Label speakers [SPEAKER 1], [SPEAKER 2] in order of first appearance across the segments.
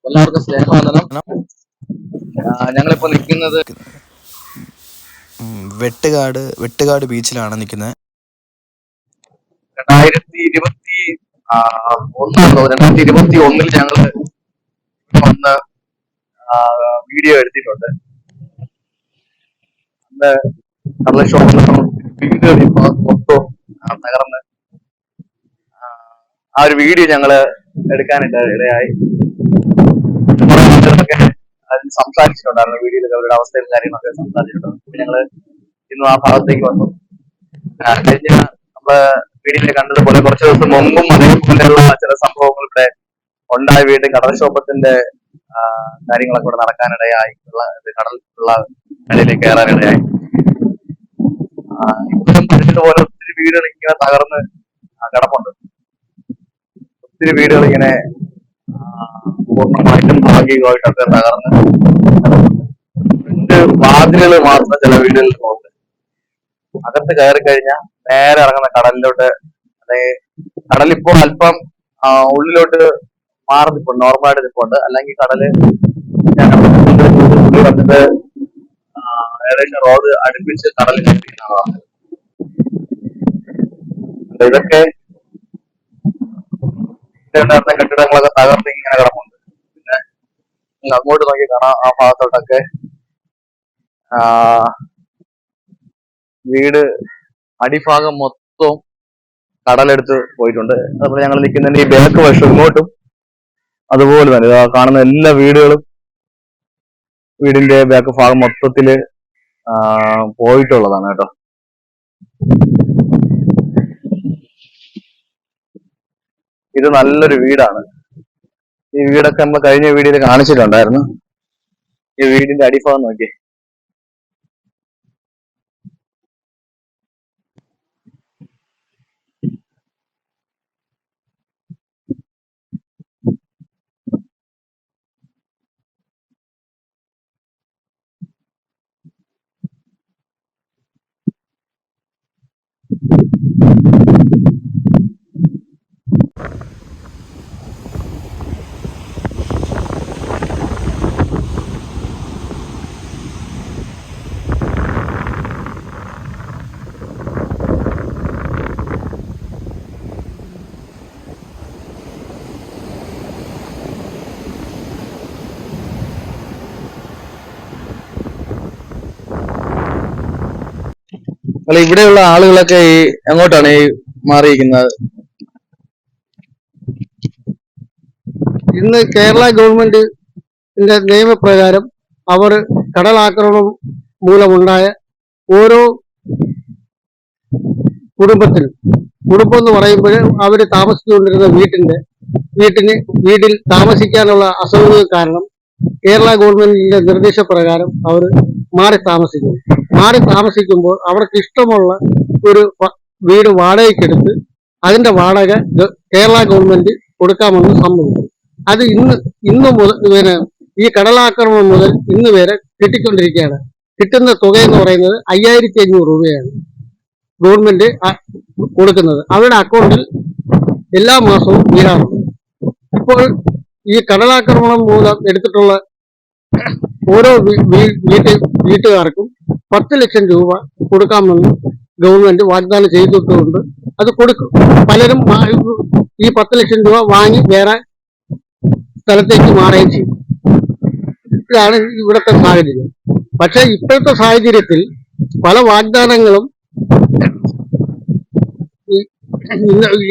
[SPEAKER 1] എല്ലാവർക്കും സ്നേഹവന്ദനം. ഞങ്ങളിപ്പോ നിൽക്കുന്നത്
[SPEAKER 2] വെട്ടുകാട് ബീച്ചിലാണ് നിൽക്കുന്നത്.
[SPEAKER 1] 2021 ഞങ്ങള് വന്ന് വീഡിയോ എടുത്തിട്ടുണ്ട്. അന്ന് കടല ഷോപ്പിൽ വീടുകൾ ഇപ്പൊ മൊത്തം തകർന്ന് ആ ഒരു വീഡിയോ ഞങ്ങള് എടുക്കാനായിട്ട് ഇടയായി. അതിൽ സംസാരിച്ചിട്ടുണ്ടായിരുന്നു. വീഡിയോയിൽ അവരുടെ അവസ്ഥയും കാര്യങ്ങളൊക്കെ സംസാരിച്ചിട്ടുണ്ട്. പിന്നെ ഞങ്ങള് ഇന്നും ആ ഭാഗത്തേക്ക് വന്നു. കഴിഞ്ഞ നമ്മള് വീഡിയോയിൽ കണ്ടതുപോലെ കുറച്ച് ദിവസം മുമ്പും അതേപോലെയുള്ള ചില സംഭവങ്ങൾ ഇവിടെ ഉണ്ടായി. വീണ്ടും കടൽക്ഷോഭത്തിന്റെ കാര്യങ്ങളൊക്കെ ഇവിടെ നടക്കാനിടയായി. കടലുള്ള കടലിലേക്ക് കയറാനിടയായി. ഇപ്പോഴും പറഞ്ഞതുപോലെ ഒത്തിരി വീടുകൾ ഇങ്ങനെ തകർന്ന് കിടപ്പുണ്ട്. ഒത്തിരി വീടുകൾ ഇങ്ങനെ പൂർണ്ണമായിട്ടും ഭാഗികമായിട്ടൊക്കെ തകർന്ന് രണ്ട് വാതിലുകൾ മാത്രം ചില വീടുകളിൽ പോകുന്നത്. അകത്ത് കയറി കഴിഞ്ഞാൽ നേരെ ഇറങ്ങുന്ന കടലിലോട്ട്. അതായത് കടലിപ്പോ അല്പം ഉള്ളിലോട്ട് മാറി നിൽപ്പുണ്ട്, നോർമലായിട്ട് നിൽപ്പുണ്ട്. അല്ലെങ്കിൽ കടല് വന്നിട്ട് ഏകദേശം റോഡ് അടുപ്പിച്ച് കടലിൽ എത്തിക്കുന്നതാണ്. ഇതൊക്കെ ഉണ്ടായിരുന്ന കെട്ടിടങ്ങളൊക്കെ തകർന്ന് ഇങ്ങനെ കിടപ്പുണ്ട്. പിന്നെ അങ്ങോട്ട് നോക്കി കാണാം, ആ ഭാഗത്തോട്ടൊക്കെ വീട് അടിഭാഗം മൊത്തം കടലെടുത്ത് പോയിട്ടുണ്ട്. അതുപോലെ ഞങ്ങൾ നിൽക്കുന്നതിന്റെ ഈ ബാക്ക് വശം ഇങ്ങോട്ടും അതുപോലെ തന്നെ കാണുന്ന എല്ലാ വീടുകളും വീടിന്റെ ബാക്ക് ഭാഗം മൊത്തത്തില് പോയിട്ടുള്ളതാണ് കേട്ടോ. ഇത് നല്ലൊരു വീടാണ്. ഈ വീടൊക്കെ നമ്മൾ കഴിഞ്ഞ വീഡിയോയിൽ കാണിച്ചിട്ടുണ്ടായിരുന്നു. ഈ വീടിന്റെ അടിഭാഗം നോക്കി. അല്ല, ഇവിടെയുള്ള ആളുകളൊക്കെ എങ്ങോട്ടാണ് മാറിയിരിക്കുന്നത്?
[SPEAKER 3] ഇന്ന് കേരള ഗവൺമെന്റിന്റെ നിയമപ്രകാരം അവർ കടലാക്രമണം മൂലമുണ്ടായ ഓരോ കുടുംബം എന്ന് പറയുമ്പോൾ അവർ താമസിച്ചുകൊണ്ടിരുന്ന വീട്ടിൽ താമസിക്കാനുള്ള അസൗകര്യം കാരണം കേരള ഗവൺമെന്റിന്റെ നിർദ്ദേശപ്രകാരം അവർ മാറി താമസിക്കുമ്പോൾ അവർക്ക് ഇഷ്ടമുള്ള ഒരു വീട് വാടകയ്ക്കെടുത്ത് അതിന്റെ വാടക കേരള ഗവൺമെന്റ് കൊടുക്കാമെന്ന് സമ്മതിച്ചു. അത് ഇന്ന് മുതൽ ഈ കടലാക്രമണം മുതൽ ഇന്ന് വരെ കിട്ടിക്കൊണ്ടിരിക്കുകയാണ്. കിട്ടുന്ന തുക എന്ന് പറയുന്നത് 5500 രൂപയാണ് ഗവൺമെന്റ് കൊടുക്കുന്നത്. അവരുടെ അക്കൗണ്ടിൽ എല്ലാ മാസവും വീഴാറുണ്ട്. ഇപ്പോൾ ഈ കടലാക്രമണം മൂലം എടുത്തിട്ടുള്ള ഓരോ വീട്ടുകാർക്കും 10 ലക്ഷം രൂപ കൊടുക്കാമെന്ന് ഗവൺമെന്റ് വാഗ്ദാനം ചെയ്തിട്ടുണ്ട്. അത് കൊടുക്കും. പലരും ഈ 10 ലക്ഷം രൂപ വാങ്ങി വേറെ സ്ഥലത്തേക്ക് മാറുകയും ചെയ്യും. ഇതാണ് ഇവിടുത്തെ സാഹചര്യം. പക്ഷെ ഇപ്പോഴത്തെ സാഹചര്യത്തിൽ പല വാഗ്ദാനങ്ങളും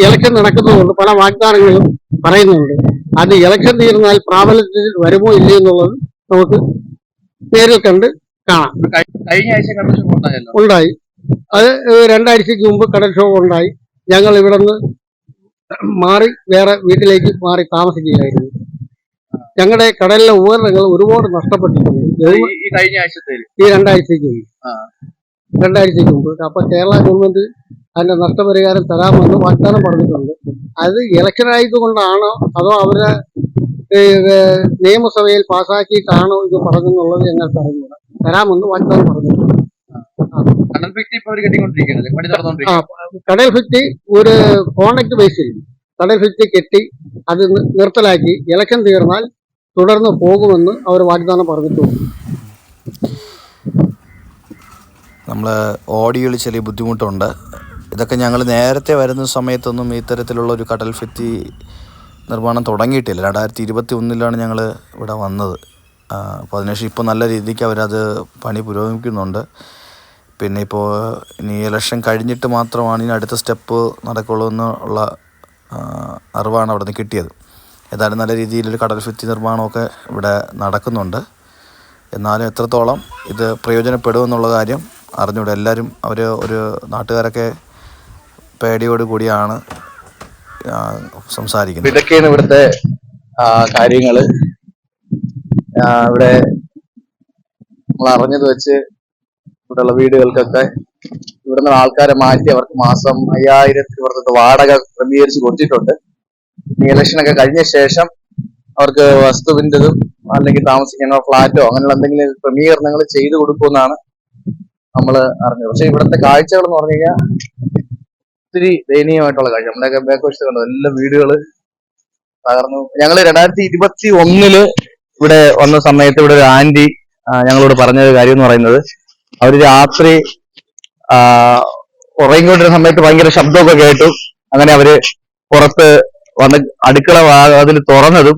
[SPEAKER 3] ഇലക്ഷൻ നടക്കുന്നതുകൊണ്ട് പല വാഗ്ദാനങ്ങളും പറയുന്നുണ്ട്. അത് ഇലക്ഷൻ തീർന്നാൽ പ്രാബല്യത്തിൽ വരുമോ ഇല്ലയോ എന്നുള്ളത് നമുക്ക് നേരിൽ കണ്ട് കാണാം.
[SPEAKER 1] കഴിഞ്ഞ ആഴ്ച
[SPEAKER 3] ഉണ്ടായി. അത് 2 ആഴ്ചക്ക് മുമ്പ് കടൽക്ഷോഭം ഉണ്ടായി. ഞങ്ങൾ ഇവിടെ നിന്ന് മാറി വേറെ വീട്ടിലേക്ക് മാറി താമസിക്കുകയായിരുന്നു. ഞങ്ങളുടെ കടലിലെ ഉപകരണങ്ങൾ ഒരുപാട് നഷ്ടപ്പെട്ടിട്ടുണ്ട്. ഈ 2 ആഴ്ചക്ക് മുമ്പ് അപ്പൊ കേരള ഗവൺമെന്റ് അതിന്റെ നഷ്ടപരിഹാരം തരാമെന്ന് വാഗ്ദാനം പറഞ്ഞിട്ടുണ്ട്. അത് ഇലക്ഷൻ ആയതുകൊണ്ടാണോ അതോ അവരെ നിയമസഭയിൽ പാസ്സാക്കിയിട്ടാണോ ഇത് പറഞ്ഞെന്നുള്ളത് ഞങ്ങൾക്ക് അറിഞ്ഞില്ല. തരാമെന്ന് വാഗ്ദാനം പറഞ്ഞിട്ടുണ്ട്. കടൽ ഭിത്തി ഒരു കോൺട്രാക്ട് ബേസിൽ കടൽ ഭിത്തി കെട്ടി അത് നിർത്തലാക്കി ഇലക്ഷൻ തീർന്നാൽ തുടർന്ന് പോകുമെന്ന് അവർ വാഗ്ദാനം പറഞ്ഞിട്ടുണ്ട്.
[SPEAKER 2] നമ്മൾ ഓഡിയോയിൽ ചെറിയ ബുദ്ധിമുട്ടുണ്ട്. ഇതൊക്കെ ഞങ്ങൾ നേരത്തെ വരുന്ന സമയത്തൊന്നും ഇത്തരത്തിലുള്ള ഒരു കടൽ ഭിത്തി നിർമ്മാണം തുടങ്ങിയിട്ടില്ല. 2021 ഞങ്ങൾ ഇവിടെ വന്നത്. അപ്പോൾ അതിനുശേഷം ഇപ്പോൾ നല്ല രീതിക്ക് അവരത് പണി പുരോഗമിക്കുന്നുണ്ട്. പിന്നെ ഇപ്പോൾ ഇനി ഇലക്ഷൻ കഴിഞ്ഞിട്ട് മാത്രമാണ് ഇനി അടുത്ത സ്റ്റെപ്പ് നടക്കുള്ളൂ എന്നുള്ള അറിവാണ് അവിടെ നിന്ന് കിട്ടിയത്. ഏതായാലും നല്ല രീതിയിലൊരു കടൽ ഭിത്തി നിർമ്മാണമൊക്കെ ഇവിടെ നടക്കുന്നുണ്ട്. എന്നാലും എത്രത്തോളം ഇത് പ്രയോജനപ്പെടുമെന്നുള്ള കാര്യം അറിഞ്ഞൂടെ. എല്ലാവരും ഒരു നാട്ടുകാരൊക്കെ പേടിയോട് കൂടിയാണ് സംസാരിക്കുന്നത്.
[SPEAKER 1] ഇതൊക്കെയാണ് ഇവിടുത്തെ കാര്യങ്ങള്. ഇവിടെ നമ്മൾ അറിഞ്ഞത് വെച്ച് ഇവിടെയുള്ള വീടുകൾക്കൊക്കെ ഇവിടുന്ന് ആൾക്കാരെ മാറ്റി അവർക്ക് മാസം 5000 വാടക ക്രമീകരിച്ച് കൊടുത്തിട്ടുണ്ട്. ഇലക്ഷനൊക്കെ കഴിഞ്ഞ ശേഷം അവർക്ക് വസ്തുവിൻ്റെതും അല്ലെങ്കിൽ താമസിക്കാനോ ഫ്ലാറ്റോ അങ്ങനെയുള്ള എന്തെങ്കിലും ക്രമീകരണങ്ങൾ ചെയ്തു കൊടുക്കുമെന്നാണ് നമ്മൾ അറിഞ്ഞത്. പക്ഷെ ഇവിടുത്തെ കാഴ്ചകൾ എന്ന് പറഞ്ഞു കഴിഞ്ഞാൽ ഒത്തിരി ദയനീയമായിട്ടുള്ള കാഴ്ച. നമ്മുടെയൊക്കെ ബാക്ക് വശത്ത് കണ്ടോ, എല്ലാ വീടുകള് തകർന്നു. ഞങ്ങള് 2021 ഇവിടെ വന്ന സമയത്ത് ഇവിടെ ഒരു ആന്റി ഞങ്ങളോട് പറഞ്ഞ കാര്യം എന്ന് പറയുന്നത്, അവര് രാത്രി ഉറങ്ങിക്കൊണ്ടിരുന്ന സമയത്ത് ഭയങ്കര ശബ്ദമൊക്കെ കേട്ടു. അങ്ങനെ അവര് പുറത്ത് വന്ന് അടുക്കള അതിൽ തുറന്നതും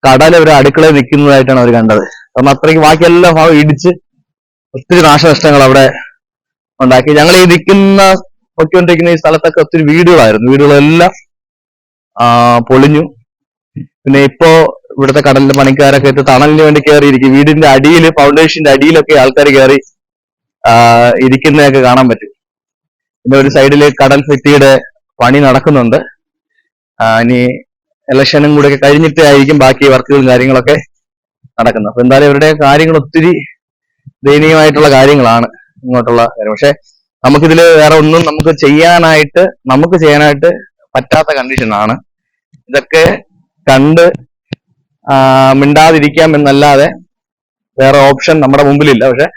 [SPEAKER 1] കടൽ ഒരു അടുക്കളയിൽ നിൽക്കുന്നതായിട്ടാണ് അവർ കണ്ടത്. കാരണം അത്രയ്ക്ക് ബാക്കി എല്ലാ ഭാഗം ഇടിച്ച് ഒത്തിരി നാശനഷ്ടങ്ങൾ അവിടെ ഉണ്ടാക്കി. ഞങ്ങൾ ഈ പൊയ്ക്കൊണ്ടിരിക്കുന്ന ഈ സ്ഥലത്തൊക്കെ ഒത്തിരി വീടുകളെല്ലാം പൊളിഞ്ഞു. പിന്നെ ഇപ്പോ ഇവിടുത്തെ കടലിന്റെ പണിക്കാരൊക്കെ തണലിന് വേണ്ടി കയറിയിരിക്കും. വീടിന്റെ അടിയിൽ, ഫൗണ്ടേഷന്റെ അടിയിലൊക്കെ ആൾക്കാർ കയറി ഇരിക്കുന്നതൊക്കെ കാണാൻ പറ്റും. പിന്നെ ഒരു സൈഡില് കടൽ ഭിത്തിയുടെ പണി നടക്കുന്നുണ്ട്. ഇനി ഇലക്ഷനും കൂടെ ഒക്കെ കഴിഞ്ഞിട്ടേ ആയിരിക്കും ബാക്കി വർക്കുകളും കാര്യങ്ങളൊക്കെ നടക്കുന്നത്. അപ്പൊ എന്തായാലും ഇവരുടെ കാര്യങ്ങൾ ഒത്തിരി ദയനീയമായിട്ടുള്ള കാര്യങ്ങളാണ് ഇങ്ങോട്ടുള്ള കാര്യം. പക്ഷെ നമുക്കിതില് വേറെ ഒന്നും നമുക്ക് ചെയ്യാനായിട്ട് പറ്റാത്ത കണ്ടീഷനാണ്. ഇതൊക്കെ കണ്ട് മിണ്ടാതിരിക്കാം എന്നല്ലാതെ വേറെ ഓപ്ഷൻ നമ്മുടെ മുമ്പിലില്ല. പക്ഷെ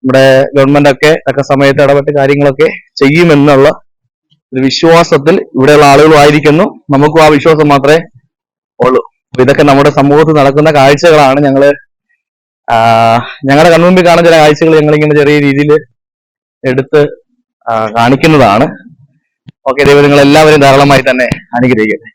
[SPEAKER 1] നമ്മുടെ ഗവൺമെന്റ് ഒക്കെ തക്ക സമയത്ത് ഇടപെട്ട് കാര്യങ്ങളൊക്കെ ചെയ്യുമെന്നുള്ള ഒരു വിശ്വാസത്തിൽ ഇവിടെയുള്ള ആളുകളും ആയിരിക്കുന്നു. നമുക്കും ആ വിശ്വാസം മാത്രമേ ഉള്ളൂ. അപ്പൊ ഇതൊക്കെ നമ്മുടെ സമൂഹത്തിൽ നടക്കുന്ന കാഴ്ചകളാണ്. ഞങ്ങളുടെ കൺമുമ്പിൽ കാണുന്ന ചില കാഴ്ചകൾ ഞങ്ങളിങ്ങനെ ചെറിയ രീതിയിൽ എടുത്ത് കാണിക്കുന്നതാണ്. ഓക്കെ, ദൈവം നിങ്ങൾ എല്ലാവരും ധാരാളമായി തന്നെ അനുഗ്രഹിക്കട്ടെ.